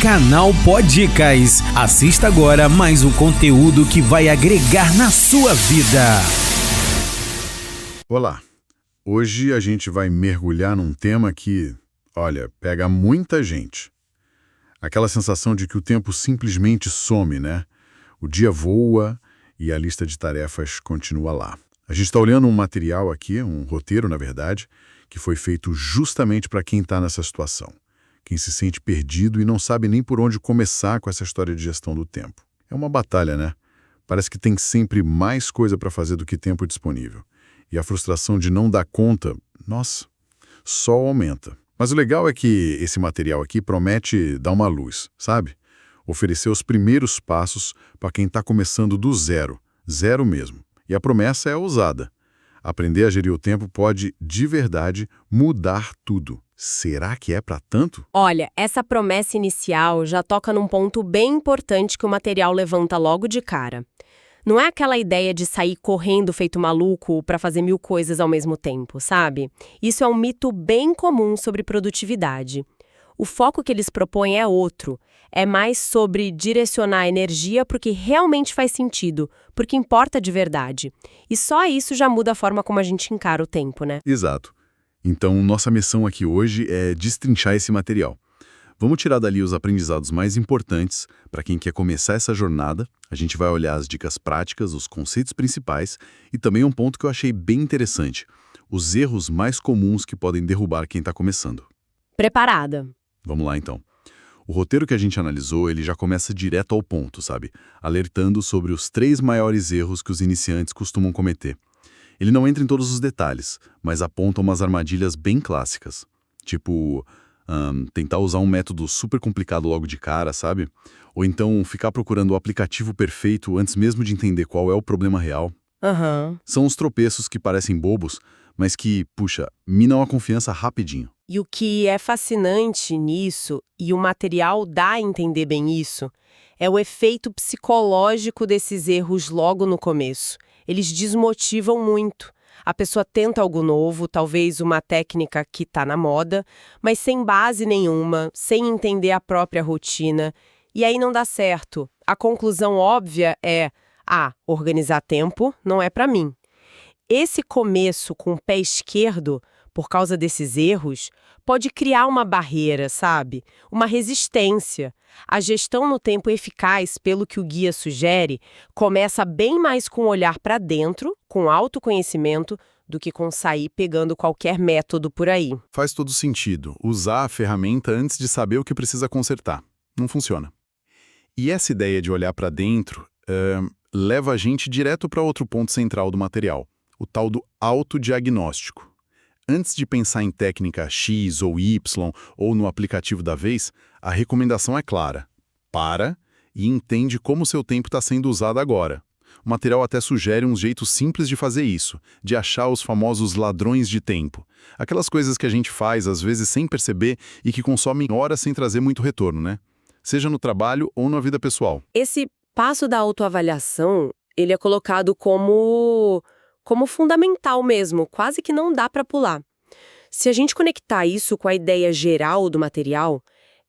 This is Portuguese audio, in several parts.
Canal Pó-Dicas. Assista agora mais um conteúdo que vai agregar na sua vida. Olá, hoje a gente vai mergulhar num tema que, olha, pega muita gente. Aquela sensação de que o tempo simplesmente some, né? O dia voa e a lista de tarefas continua lá. A gente está olhando um material aqui, um roteiro, na verdade, que foi feito justamente para quem está nessa situação. Quem se sente perdido e não sabe nem por onde começar com essa história de gestão do tempo. É uma batalha, né? Parece que tem sempre mais coisa para fazer do que tempo disponível. E a frustração de não dar conta, nossa, só aumenta. Mas o legal é que esse material aqui promete dar uma luz, sabe? Oferecer os primeiros passos para quem está começando do zero, zero mesmo. E a promessa é ousada. Aprender a gerir o tempo pode, de verdade, mudar tudo. Será que é para tanto? Olha, essa promessa inicial já toca num ponto bem importante que o material levanta logo de cara. Não é aquela ideia de sair correndo feito maluco para fazer 1000 coisas ao mesmo tempo, sabe? Isso é um mito bem comum sobre produtividade. O foco que eles propõem é outro. É mais sobre direcionar a energia para o que realmente faz sentido, porque importa de verdade. E só isso já muda a forma como a gente encara o tempo, né? Exato. Então, nossa missão aqui hoje é destrinchar esse material. Vamos tirar dali os aprendizados mais importantes para quem quer começar essa jornada. A gente vai olhar as dicas práticas, os conceitos principais e também um ponto que eu achei bem interessante, os erros mais comuns que podem derrubar quem está começando. Preparada. Vamos lá, então. O roteiro que a gente analisou, ele já começa direto ao ponto, sabe? Alertando sobre os 3 maiores erros que os iniciantes costumam cometer. Ele não entra em todos os detalhes, mas aponta umas armadilhas bem clássicas. Tipo, tentar usar um método super complicado logo de cara, sabe? Ou então ficar procurando o aplicativo perfeito antes mesmo de entender qual é o problema real. São os tropeços que parecem bobos, mas que, puxa, minam a confiança rapidinho. E o que é fascinante nisso, e o material dá a entender bem isso, é o efeito psicológico desses erros logo no começo. Eles desmotivam muito. A pessoa tenta algo novo, talvez uma técnica que está na moda, mas sem base nenhuma, sem entender a própria rotina. E aí não dá certo. A conclusão óbvia é: organizar tempo não é para mim. Esse começo com o pé esquerdo, por causa desses erros, pode criar uma barreira, sabe? Uma resistência. A gestão no tempo eficaz, pelo que o guia sugere, começa bem mais com olhar para dentro, com autoconhecimento, do que com sair pegando qualquer método por aí. Faz todo sentido usar a ferramenta antes de saber o que precisa consertar. Não funciona. E essa ideia de olhar para dentro leva a gente direto para outro ponto central do material, o tal do autodiagnóstico. Antes de pensar em técnica X ou Y ou no aplicativo da vez, a recomendação é clara. Para e entende como seu tempo está sendo usado agora. O material até sugere uns jeitos simples de fazer isso, de achar os famosos ladrões de tempo. Aquelas coisas que a gente faz, às vezes, sem perceber e que consomem horas sem trazer muito retorno, né? Seja no trabalho ou na vida pessoal. Esse passo da autoavaliação, ele é colocado como fundamental mesmo, quase que não dá para pular. Se a gente conectar isso com a ideia geral do material,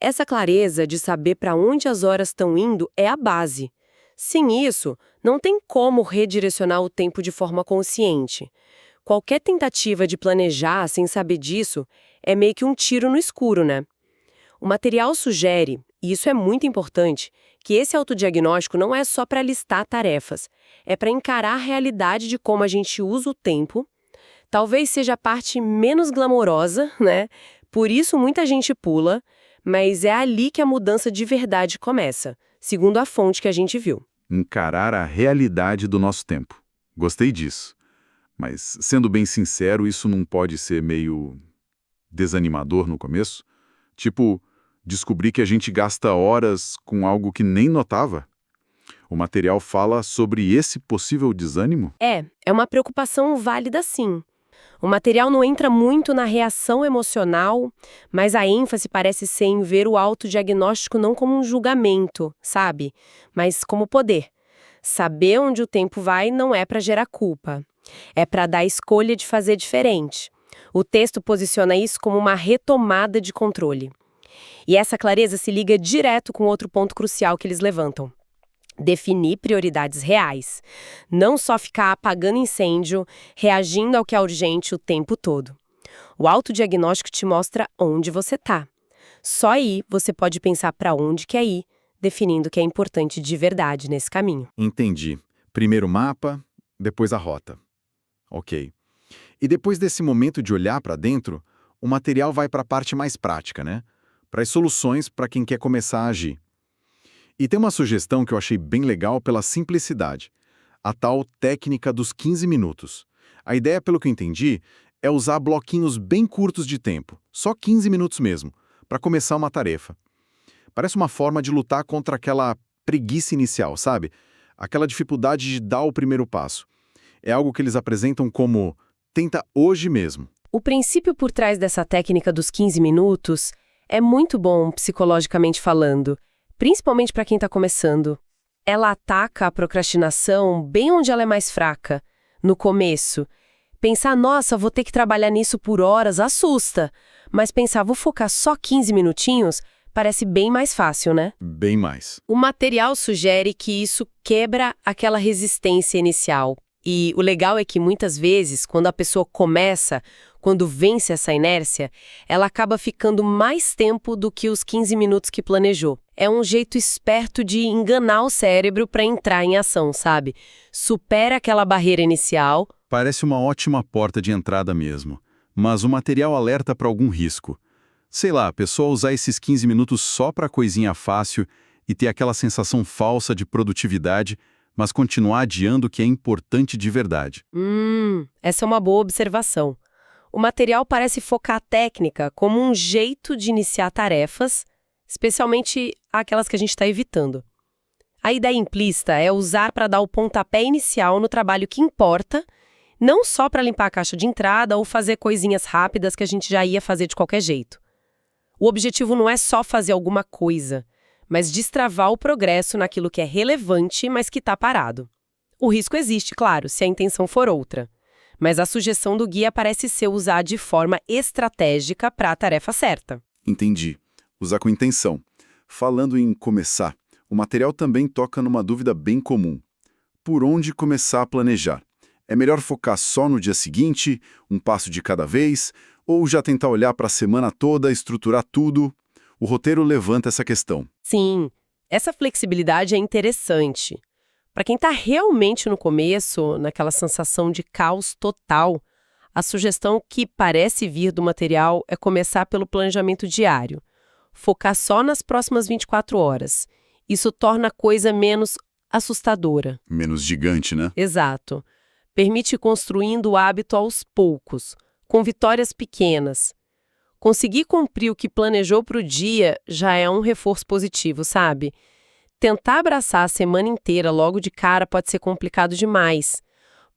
essa clareza de saber para onde as horas estão indo é a base. Sem isso, não tem como redirecionar o tempo de forma consciente. Qualquer tentativa de planejar sem saber disso é meio que um tiro no escuro, né? O material sugere, e isso é muito importante, que esse autodiagnóstico não é só para listar tarefas, é para encarar a realidade de como a gente usa o tempo. Talvez seja a parte menos glamourosa, né? Por isso muita gente pula, mas é ali que a mudança de verdade começa, segundo a fonte que a gente viu. Encarar a realidade do nosso tempo. Gostei disso. Mas, sendo bem sincero, isso não pode ser meio desanimador no começo? Tipo, descobrir que a gente gasta horas com algo que nem notava? O material fala sobre esse possível desânimo? É uma preocupação válida sim. O material não entra muito na reação emocional, mas a ênfase parece ser em ver o autodiagnóstico não como um julgamento, sabe? Mas como poder. Saber onde o tempo vai não é para gerar culpa. É para dar a escolha de fazer diferente. O texto posiciona isso como uma retomada de controle. E essa clareza se liga direto com outro ponto crucial que eles levantam. Definir prioridades reais. Não só ficar apagando incêndio, reagindo ao que é urgente o tempo todo. O autodiagnóstico te mostra onde você está. Só aí você pode pensar para onde quer ir, definindo o que é importante de verdade nesse caminho. Entendi. Primeiro o mapa, depois a rota. Ok. E depois desse momento de olhar para dentro, o material vai para a parte mais prática, né? Para as soluções para quem quer começar a agir. E tem uma sugestão que eu achei bem legal pela simplicidade. A tal técnica dos 15 minutos. A ideia, pelo que eu entendi, é usar bloquinhos bem curtos de tempo, só 15 minutos mesmo, para começar uma tarefa. Parece uma forma de lutar contra aquela preguiça inicial, sabe? Aquela dificuldade de dar o primeiro passo. É algo que eles apresentam como tenta hoje mesmo. O princípio por trás dessa técnica dos 15 minutos é muito bom psicologicamente falando, principalmente para quem está começando. Ela ataca a procrastinação bem onde ela é mais fraca, no começo. Pensar, nossa, vou ter que trabalhar nisso por horas, assusta. Mas pensar, vou focar só 15 minutinhos, parece bem mais fácil, né? Bem mais. O material sugere que isso quebra aquela resistência inicial. E o legal é que muitas vezes, quando a pessoa começa, quando vence essa inércia, ela acaba ficando mais tempo do que os 15 minutos que planejou. É um jeito esperto de enganar o cérebro para entrar em ação, sabe? Supera aquela barreira inicial. Parece uma ótima porta de entrada mesmo, mas o material alerta para algum risco. Sei lá, a pessoa usar esses 15 minutos só para coisinha fácil e ter aquela sensação falsa de produtividade, mas continuar adiando o que é importante de verdade. Essa é uma boa observação. O material parece focar a técnica como um jeito de iniciar tarefas, especialmente aquelas que a gente está evitando. A ideia implícita é usar para dar o pontapé inicial no trabalho que importa, não só para limpar a caixa de entrada ou fazer coisinhas rápidas que a gente já ia fazer de qualquer jeito. O objetivo não é só fazer alguma coisa, mas destravar o progresso naquilo que é relevante, mas que está parado. O risco existe, claro, se a intenção for outra. Mas a sugestão do guia parece ser usar de forma estratégica para a tarefa certa. Entendi. Usar com intenção. Falando em começar, o material também toca numa dúvida bem comum. Por onde começar a planejar? É melhor focar só no dia seguinte, um passo de cada vez, ou já tentar olhar para a semana toda, estruturar tudo? O roteiro levanta essa questão. Sim, essa flexibilidade é interessante. Para quem está realmente no começo, naquela sensação de caos total, a sugestão que parece vir do material é começar pelo planejamento diário. Focar só nas próximas 24 horas. Isso torna a coisa menos assustadora. Menos gigante, né? Exato. Permite ir construindo o hábito aos poucos, com vitórias pequenas. Conseguir cumprir o que planejou para o dia já é um reforço positivo, sabe? Tentar abraçar a semana inteira logo de cara pode ser complicado demais.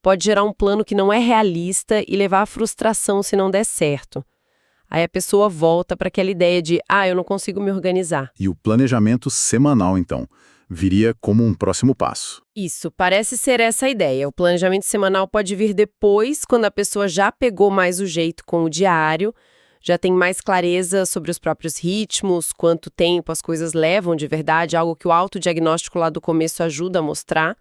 Pode gerar um plano que não é realista e levar à frustração se não der certo. Aí a pessoa volta para aquela ideia de, eu não consigo me organizar. E o planejamento semanal, então, viria como um próximo passo. Isso, parece ser essa a ideia. O planejamento semanal pode vir depois, quando a pessoa já pegou mais o jeito com o diário, já tem mais clareza sobre os próprios ritmos, quanto tempo as coisas levam de verdade, algo que o autodiagnóstico lá do começo ajuda a mostrar.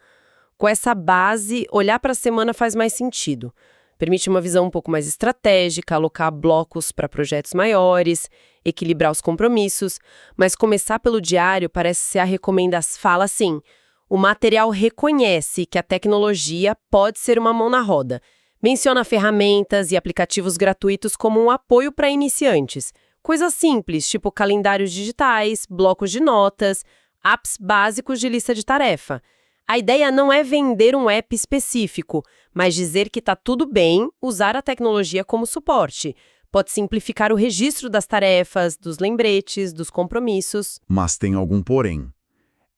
Com essa base, olhar para a semana faz mais sentido. Permite uma visão um pouco mais estratégica, alocar blocos para projetos maiores, equilibrar os compromissos, mas começar pelo diário parece ser a recomendação. Fala assim, o material reconhece que a tecnologia pode ser uma mão na roda. Menciona ferramentas e aplicativos gratuitos como um apoio para iniciantes. Coisas simples, tipo calendários digitais, blocos de notas, apps básicos de lista de tarefa. A ideia não é vender um app específico, mas dizer que está tudo bem usar a tecnologia como suporte. Pode simplificar o registro das tarefas, dos lembretes, dos compromissos. Mas tem algum porém.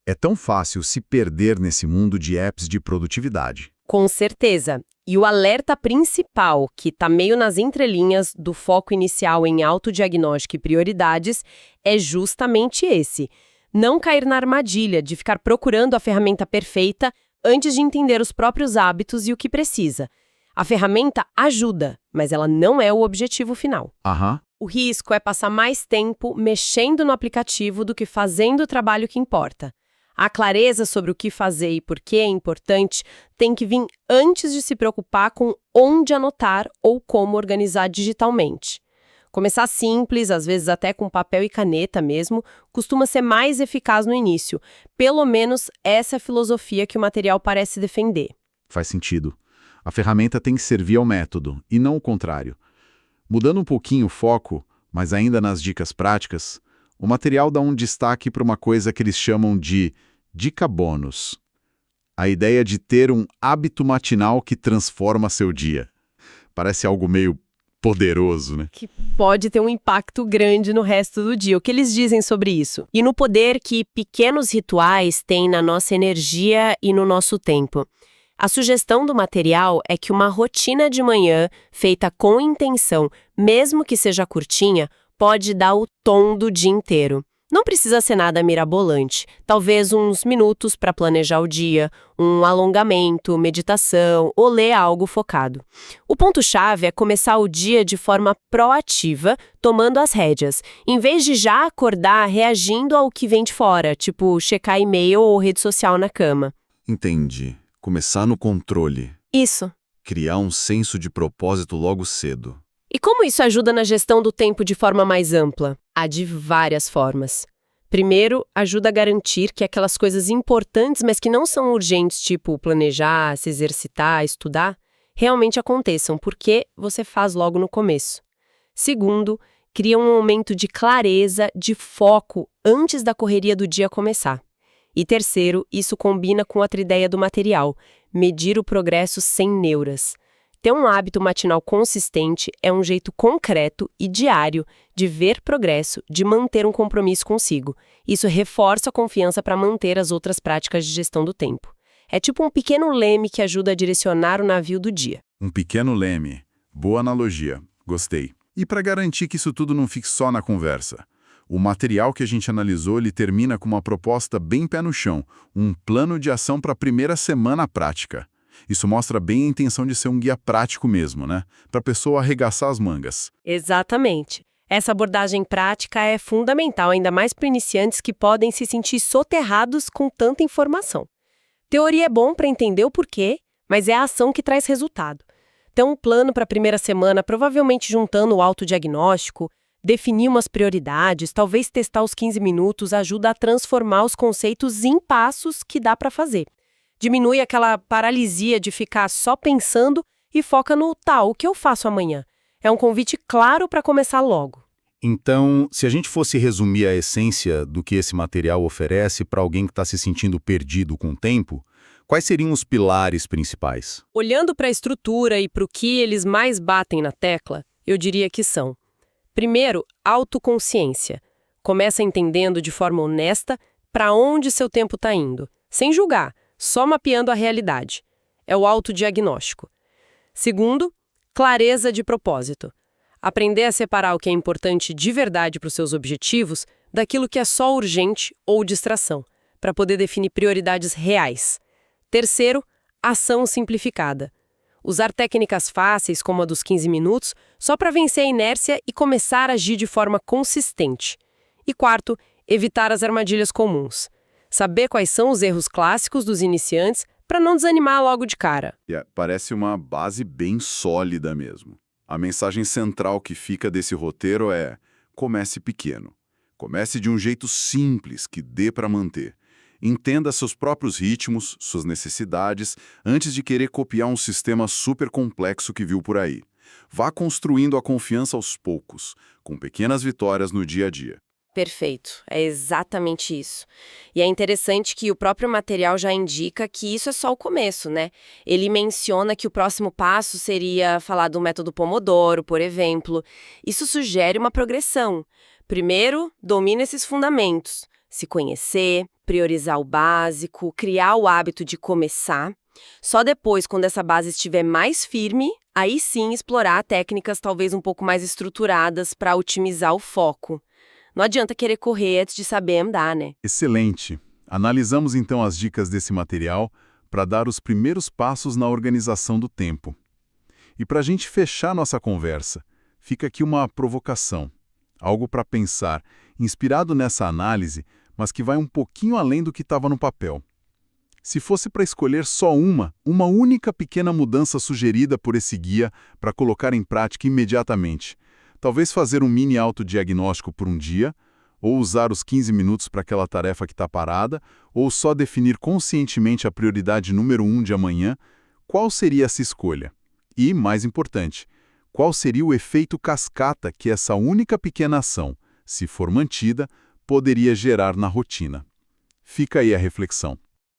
É tão fácil se perder nesse mundo de apps de produtividade. Com certeza. E o alerta principal, que está meio nas entrelinhas do foco inicial em autodiagnóstico e prioridades, é justamente esse. Não cair na armadilha de ficar procurando a ferramenta perfeita antes de entender os próprios hábitos e o que precisa. A ferramenta ajuda, mas ela não é o objetivo final. Aham. O risco é passar mais tempo mexendo no aplicativo do que fazendo o trabalho que importa. A clareza sobre o que fazer e por que é importante tem que vir antes de se preocupar com onde anotar ou como organizar digitalmente. Começar simples, às vezes até com papel e caneta mesmo, costuma ser mais eficaz no início. Pelo menos essa é a filosofia que o material parece defender. Faz sentido. A ferramenta tem que servir ao método, e não o contrário. Mudando um pouquinho o foco, mas ainda nas dicas práticas, o material dá um destaque para uma coisa que eles chamam de dica bônus. A ideia de ter um hábito matinal que transforma seu dia. Parece algo meio poderoso, né? Que pode ter um impacto grande no resto do dia. O que eles dizem sobre isso? E no poder que pequenos rituais têm na nossa energia e no nosso tempo. A sugestão do material é que uma rotina de manhã, feita com intenção, mesmo que seja curtinha, pode dar o tom do dia inteiro. Não precisa ser nada mirabolante. Talvez uns minutos para planejar o dia, um alongamento, meditação ou ler algo focado. O ponto-chave é começar o dia de forma proativa, tomando as rédeas, em vez de já acordar reagindo ao que vem de fora, tipo checar e-mail ou rede social na cama. Entendi. Começar no controle. Isso. Criar um senso de propósito logo cedo. E como isso ajuda na gestão do tempo de forma mais ampla? Há de várias formas. Primeiro, ajuda a garantir que aquelas coisas importantes, mas que não são urgentes, tipo planejar, se exercitar, estudar, realmente aconteçam, porque você faz logo no começo. Segundo, cria um momento de clareza, de foco, antes da correria do dia começar. E terceiro, isso combina com outra ideia do material, medir o progresso sem neuras. Ter um hábito matinal consistente é um jeito concreto e diário de ver progresso, de manter um compromisso consigo. Isso reforça a confiança para manter as outras práticas de gestão do tempo. É tipo um pequeno leme que ajuda a direcionar o navio do dia. Um pequeno leme. Boa analogia. Gostei. E para garantir que isso tudo não fique só na conversa, o material que a gente analisou, ele termina com uma proposta bem pé no chão, um plano de ação para a primeira semana prática. Isso mostra bem a intenção de ser um guia prático mesmo, né? Para a pessoa arregaçar as mangas. Exatamente. Essa abordagem prática é fundamental, ainda mais para iniciantes que podem se sentir soterrados com tanta informação. Teoria é bom para entender o porquê, mas é a ação que traz resultado. Ter um plano para a primeira semana, provavelmente juntando o autodiagnóstico, definir umas prioridades, talvez testar os 15 minutos, ajuda a transformar os conceitos em passos que dá para fazer. Diminui aquela paralisia de ficar só pensando e foca no o que eu faço amanhã. É um convite claro para começar logo. Então, se a gente fosse resumir a essência do que esse material oferece para alguém que está se sentindo perdido com o tempo, quais seriam os pilares principais? Olhando para a estrutura e para o que eles mais batem na tecla, eu diria que são: primeiro, autoconsciência. Começa entendendo de forma honesta para onde seu tempo está indo, sem julgar, só mapeando a realidade. É o autodiagnóstico. Segundo, clareza de propósito. Aprender a separar o que é importante de verdade para os seus objetivos daquilo que é só urgente ou distração, para poder definir prioridades reais. Terceiro, ação simplificada. Usar técnicas fáceis, como a dos 15 minutos, só para vencer a inércia e começar a agir de forma consistente. E quarto, evitar as armadilhas comuns. Saber quais são os erros clássicos dos iniciantes para não desanimar logo de cara. Parece uma base bem sólida mesmo. A mensagem central que fica desse roteiro é: comece pequeno. Comece de um jeito simples que dê para manter. Entenda seus próprios ritmos, suas necessidades, antes de querer copiar um sistema super complexo que viu por aí. Vá construindo a confiança aos poucos, com pequenas vitórias no dia a dia. Perfeito, é exatamente isso. E é interessante que o próprio material já indica que isso é só o começo, né? Ele menciona que o próximo passo seria falar do método Pomodoro, por exemplo. Isso sugere uma progressão. Primeiro, domina esses fundamentos. Se conhecer, priorizar o básico, criar o hábito de começar. Só depois, quando essa base estiver mais firme, aí sim explorar técnicas talvez um pouco mais estruturadas para otimizar o foco. Não adianta querer correr antes de saber andar, né? Excelente! Analisamos então as dicas desse material para dar os primeiros passos na organização do tempo. E para a gente fechar nossa conversa, Fica aqui uma provocação, algo para pensar, inspirado nessa análise, mas que vai um pouquinho além do que estava no papel. Se fosse para escolher só uma única pequena mudança sugerida por esse guia para colocar em prática imediatamente, talvez fazer um mini autodiagnóstico por um dia, ou usar os 15 minutos para aquela tarefa que está parada, ou só definir conscientemente a prioridade número 1 de amanhã, qual seria essa escolha? E, mais importante, qual seria o efeito cascata que essa única pequena ação, se for mantida, poderia gerar na rotina? Fica aí a reflexão.